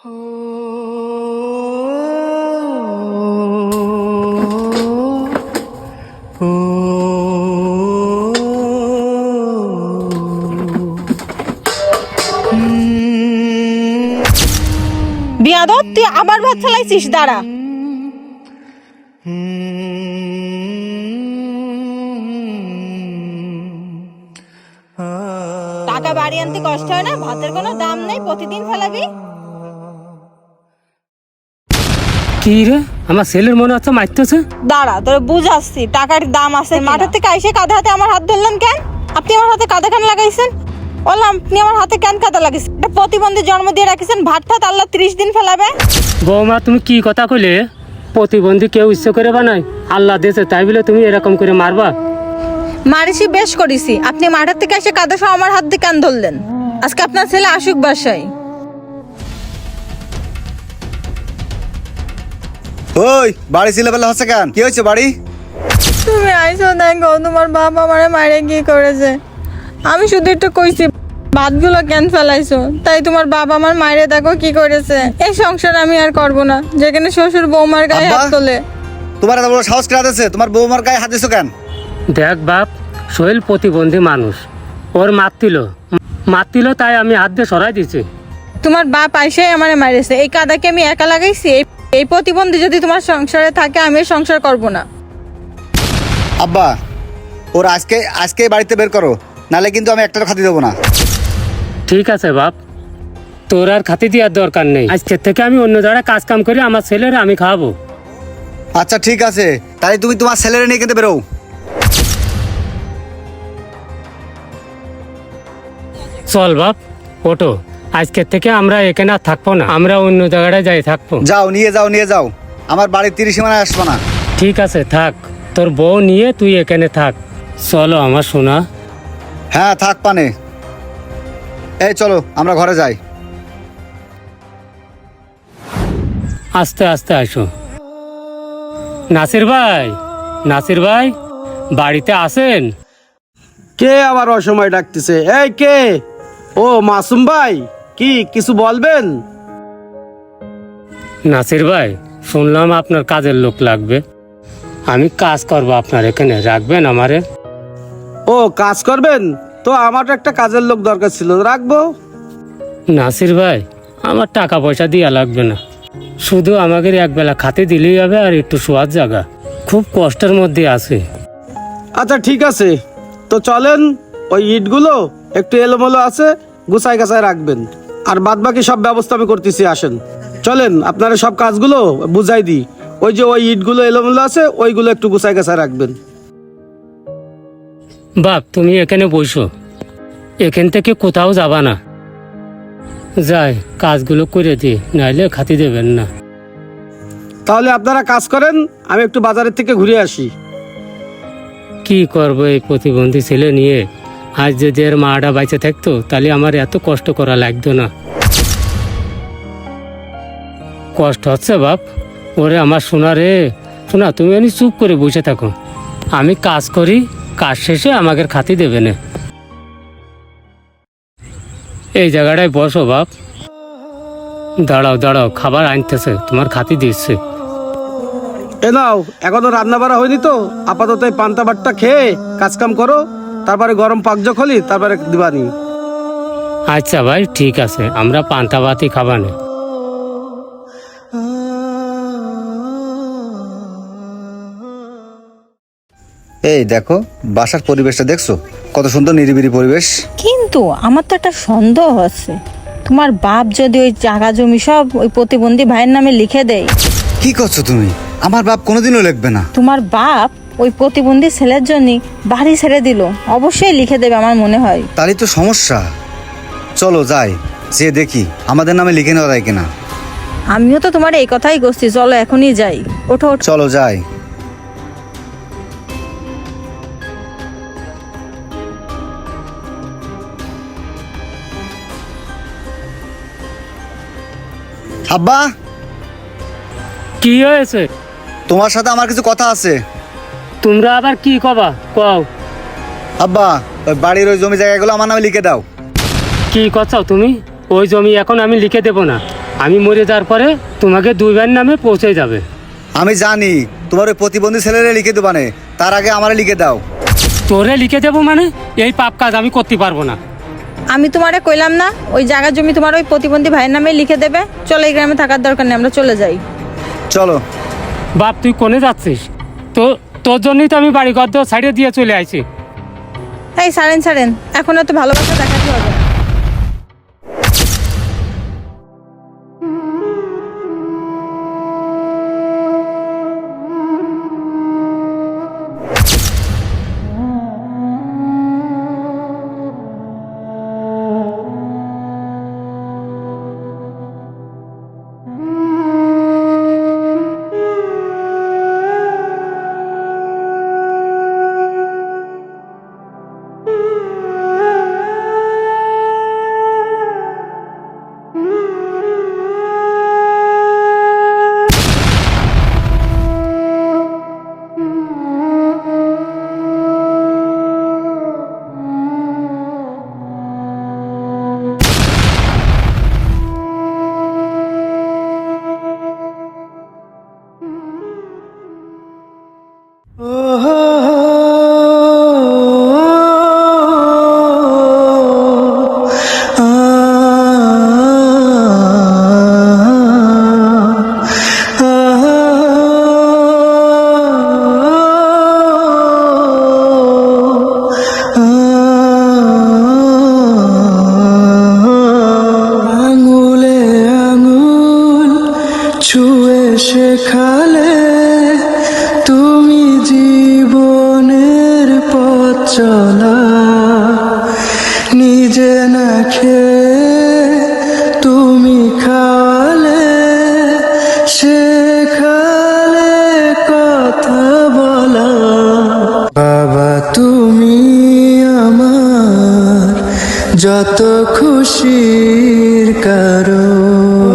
বিয়াদব, তুই আবার ভাত চালাইছিস? দাঁড়া। টাকা বাড়ি আনতে কষ্ট হয় না? ভাতের কোনো দাম নেই, প্রতিদিন ফেলাবি। কি রে, আমার ছেলের মনে হচ্ছে মারতেছে। দাঁড়া, তোর বুঝাচ্ছি, টাকার দাম আছে। মাঠের থেকে আইসে কাঁধে হাতে আমার হাত ধরলেন কেন? আপনি আমার হাতে কাঁধে কেন লাগাইছেন? বললাম, আপনি আমার হাতে কেন কাঁধে লাগাইছেন? এটা প্রতিবন্ধী জন্ম দিয়ে রাখিছেন, ভাত ঠাত আল্লাহ 30 দিন ফেলাবে। বৌমা, তুমি কি কথা কইলে? প্রতিবন্ধী কেউ ইচ্ছে করে বানায়? আল্লাহ দিয়েছে তাই বলে তুমি এরকম করে মারবা? মারিসি বেশ করিছি, আপনি মাঠের থেকে এসে কাঁধে সহ আমার হাত দিয়ে কেন ধরলেন? আজকে আপনার ছেলে আসুক বাসায়। ওই বাড়ি ছেলেবেলা হচ্ছে কেন? কি হয়েছে বাড়ি? তুমি আইসো, দেখো তোমার বাবা আমারে মারে কি করেছে। আমি শুধু একটু কইছি ভাতগুলো কেন ফেলাইছো, তাই তোমার বাবা আমার মায়েরে দেখো কি করেছে। এই সংসার আমি আর করব না, যেখানে শ্বশুর বৌমার গায়ে হাত তোলে। তোমার এত বড় সাহস কেন আছে? তোমার বৌমার গায়ে হাত দিছো কেন? দেখ বাপ, সোহেল প্রতিবন্ধী মানুষ, ওর মারতিল তাই আমি হাত দিয়ে সরাই দিছি। তোমার বাপ আইসাই আমারে মারেছে, এই কাদাকে আমি একা লাগাইছি। এই প্রতিবন্ধী যদি তোমার সংসারে থাকে, আমি সংসার করব না। আব্বা, ওর আজকে বাড়িতে বের করো, নালে কিন্তু আমি একটারও খাতি দেবো না। ঠিক আছে বাপ, তোর আর খাতি দেওয়ার দরকার নেই। আজকের থেকে আমি অন্য জায়গায় কাজ কাম করি, আমার ছেলের আমি খাওয়াবো। আচ্ছা ঠিক আছে, তাই তুমি তোমার ছেলেরে নিয়ে কিন্তু বেরো। চল বাপ, ওটো। আজকের থেকে আমরা এখানে আর থাকবো না, আমরা অন্য জায়গায় যাই থাকবো। যাও, নিয়ে যাও। আমার বাড়ির 30 সীমানায় আসবো না। ঠিক আছে, থাক। তোর বউ নিয়ে তুই এখানে থাক। চলো আমার সোনা। হ্যাঁ থাক পানে। এই চলো আমরা ঘরে যাই। আস্তে আস্তে আসো। নাসির ভাই বাড়িতে আছেন? কে আবার অসময় ডাকতেছে? এই কে? ও মাসুম ভাই, কি কিছু বলবেন? নাসির ভাই, শুনলাম আপনার কাজের লোক লাগবে। আমি কাজ করবো আপনার এখানে, রাখবেন আমারে? ও কাজ করবেন তো? আমার একটা কাজের লোক দরকার ছিল, রাখবো। নাসির ভাই, আমার টাকা পয়সা দিয়া লাগবে না, শুধু আমাকে একবেলা খাতে দিলেই হবে, আর একটু শোয়ার জায়গা। খুব কষ্টের মধ্যে আছে। আচ্ছা ঠিক আছে, তো চলেন। ওই ইটগুলো একটু এলোমেলো আছে, গুছাই গাছায় রাখবেন, আর বাদ বাকি সব ব্যবস্থা আমি করতেছি। আসেন চলেন, আপনারা সব কাজগুলো বুঝাই দিই। ওই যে ওই ইটগুলো এলোমেলো আছে, ওইগুলো একটু গুছাই গাছায় রাখবেন। বাপ, তুমি এখানে বসো, এখান থেকে কোথাও যাবা না। যাই কাজগুলো করে দিই, নাইলে খাতি দেবেন না। তাহলে আপনারা কাজ করেন, আমি একটু বাজারের থেকে ঘুরে আসি। কি করবো এই প্রতিবন্ধী ছেলে নিয়ে? আজ যদি এর মাটা বাইচে থাকতো, তাহলে আমার এত কষ্ট করা লাগতো না। কষ্ট হচ্ছে বাপ। ওরে আমার সোনা রে, শোনা, তুমি এমনি চুপ করে বসে থাকো, আমি কাজ করি, কাজ শেষে আমাকে খাতি দেবে না। এই জায়গাটায় বসো বাপ। দাঁড়াও, খাবার আনতেছে, তোমার খাতি দিচ্ছে। এ নাও, এখনো রান্না বাড়া হয়নি তো, আপাতত এই পান্তা ভাতটা খেয়ে কাজ কাম করো, তারপরে গরম পাক যখনই তারপরে দিবানি। আচ্ছা ভাই, ঠিক আছে, আমরা পান্তা ভাতই খাবানে। এই দেখো, বাসার পরিবেশটা দেখছো? কত সুন্দর নিরিবিলি পরিবেশ। কিন্তু আমার তো একটা সন্দেহ আছে, তোমার বাপ যদি ওই জায়গা জমি সব ওই প্রতিবন্ধী ভাইয়ের নামে লিখে দেয়। কি করছো তুমি? আমার বাপ কোনোদিনও লিখবে না। তোমার বাপ ওই প্রতিবন্ধী ছেলের জন্য বাড়ি ছেড়ে দিল, অবশ্যই লিখে দেবে আমার মনে হয়। তারই তো সমস্যা। চলো যাই, যে দেখি আমাদের নামে লিখে নেওয়া যায় কিনা। আমিও তো তোমার এই কথাই করছি, চলো এখনই যাই। ওঠো। চলো যাই। আব্বা, কি হয়েছে? তোমার সাথে আমার কিছু কথা আছে। তোমরা আবার কি কবা কও? আব্বা, ওই বাড়ির ওই জমি জায়গাগুলো আমার নামে লিখে দাও। কি করছো তুমি? ওই জমি এখন আমি লিখে দেব না। আমি মরে যাওয়ার পরে তোমাকে 2 ভাইয়ের নামে পৌঁছে যাবে। আমি জানি তোমার ওই প্রতিবন্ধী ছেলেরে লিখে দেবানে, তার আগে আমারে লিখে দাও। তোরে লিখে দেবো মানে? এই পাপ কাজ আমি করতে পারবো না। আমি তোমারে কইলাম না ওই জায়গা জমি তোমার ওই প্রতিবন্ধী ভাইয়ের নামে লিখে দেবে। চলো, এই গ্রামে থাকার দরকার নেই, আমরা চলে যাই। চলো। বাপ তুই কোনে যাচ্ছিস? তোর জন্যই তো আমি বাড়ি ঘর সাইডে দিয়ে চলে আইছি। এই ছাড়েন ছাড়েন, এখন এত ভালোবাসা দেখাতে হবে না। আঙুলে আঙুল ছুঁয়ে শেখালে তুমি জীবনের পথ চলা, নিজে না খেয়ে তুমি খাওয়ালে, শেখালে কথা বলা। বাবা তুমি আমার যত খুশির কারণ।